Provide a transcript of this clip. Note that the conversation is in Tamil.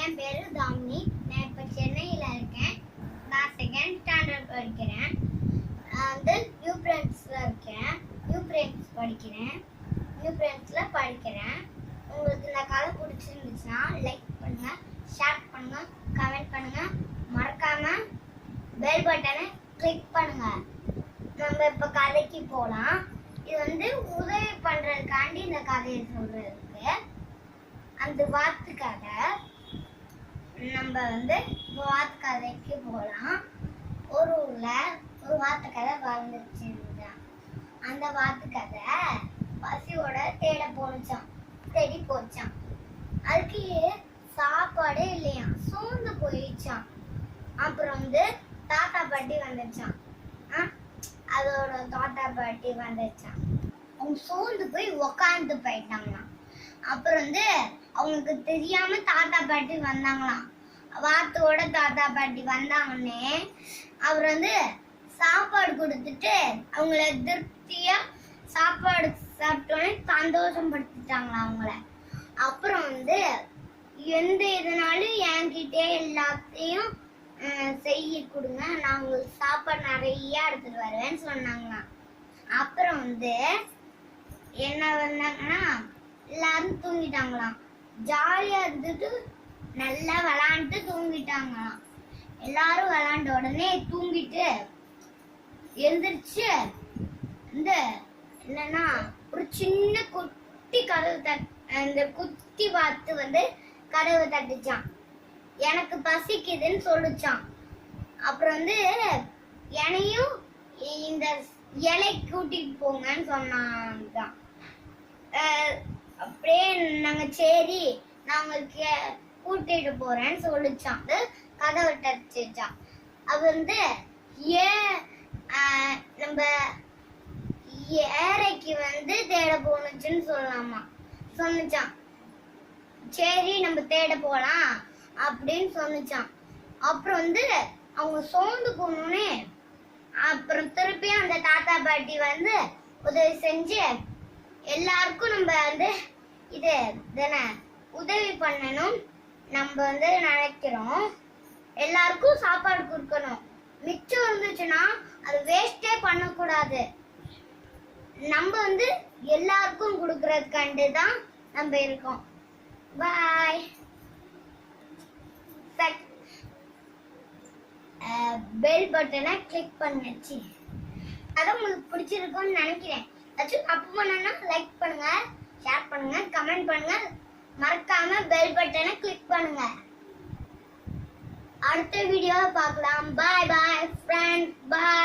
என் பேரு தாமினி. நான் இப்போ சென்னையில் இருக்கேன். நான் செகண்ட் ஸ்டாண்டர்ட் படிக்கிறேன். நான் வந்து நியூ ஃப்ரெண்ட்ஸில் இருக்கேன். நியூ ஃப்ரெண்ட்ஸில் படிக்கிறேன். உங்களுக்கு இந்த கதை பிடிச்சிருந்துச்சுன்னா லைக் பண்ணுங்கள், ஷேர் பண்ணுங்கள், கமெண்ட் பண்ணுங்கள். மறக்காமல் பெல் பட்டனை கிளிக் பண்ணுங்கள். நம்ம இப்போ கதைக்கு போகலாம். இது வந்து உதவி பண்ணுறதுக்காண்டி இந்த கதையை சொல்கிறதுக்கு அந்த வாத்துக்காக நம்ம வந்து வாத்து கதைக்கு போகலாம். ஒரு ஊரில் ஒரு வாத்து கதை வாழ்ந்துருச்சுதான். அந்த வாத்து கதை பசியோட தேடி போச்சான். அதுக்கு சாப்பாடே இல்லையா, சோர்ந்து போயிடுச்சான். அப்புறம் வந்து தாத்தா பாட்டி வந்துச்சான். அதோட தாத்தா பாட்டி வந்துச்சான். அவங்க சோர்ந்து போய் உக்காந்து போயிட்டாங்களாம். அப்புறம் வந்து அவங்களுக்கு தெரியாம தாத்தா பாட்டி வந்தாங்களாம். வாத்தோட தாத்தா பாட்டி வந்தாங்கன்னே அவர் வந்து சாப்பாடு கொடுத்துட்டு அவங்கள திருப்தியா சாப்பாடு சாப்பிட்டோன்னே சந்தோஷப்படுத்திட்டாங்களாம் அவங்கள. அப்புறம் வந்து எந்த இதனாலும் என்கிட்டே எல்லாத்தையும் செய்ய கொடுங்க, நான் உங்களுக்கு சாப்பாடு நிறைய எடுத்துட்டு வருவேன்னு சொன்னாங்களாம். அப்புறம் வந்து என்ன பண்ணாங்கன்னா எல்லாரும் தூங்கிட்டாங்களாம். ஜாலியா இருந்துட்டு நல்லா விளையாண்டு தூங்கிட்டாங்களாம். எல்லாரும் விளையாண்ட உடனே தூங்கிட்டு எழுந்திரிச்சு இந்த என்னன்னா ஒரு சின்ன குட்டி குட்டி வாத்து வந்து கதவை தட்டுச்சான். எனக்கு பசிக்குதுன்னு சொல்லுச்சான். அப்புறம் வந்து என்னையும் இந்த இலை கூட்டிட்டு போங்கன்னு சொன்னாங்க. அப்படியே நாங்க சரி நான் உங்களுக்கு கூட்டிட்டு போறேன்னு சொல்லிச்சான். கதவை தட்டுச்சான். அது வந்து நம்ம ஏரைக்கு வந்து தேட போனுச்சுன்னு சொன்னிச்சான். சரி நம்ம தேட போலாம் அப்படின்னு சொன்னிச்சான். அப்புறம் வந்து அவங்க சோர்ந்து போனோடனே அப்புறம் திருப்பியும் அந்த தாத்தா பாட்டி வந்து உதவி செஞ்சு எல்லாருக்கும் நம்ம வந்து இது தானே உதவி பண்ணணும் நம்ம வந்து நினைக்கிறோம். எல்லாருக்கும் சாப்பாடு கொடுக்கணும். மிச்சம் இருந்துச்சுன்னா அது வேஸ்டே பண்ணக்கூடாது. நம்ம வந்து எல்லாருக்கும் கொடுக்கறதுக்காண்டி தான் நம்ம இருக்கோம். பாய். பெல் பட்டனை கிளிக் பண்ணுச்சு. அதான் உங்களுக்கு பிடிச்சிருக்கும்னு நினைக்கிறேன். ஏதாச்சும் தப்பு பண்ணனா லைக் பண்ணுங்க, ஷேர் பண்ணுங்க, கமெண்ட் பண்ணுங்க. மறக்காம பெல் பட்டனை கிளிக் பண்ணுங்க. அடுத்த வீடியோவை பார்க்கலாம். பாய் பாய் ஃப்ரெண்ட்ஸ். பாய்.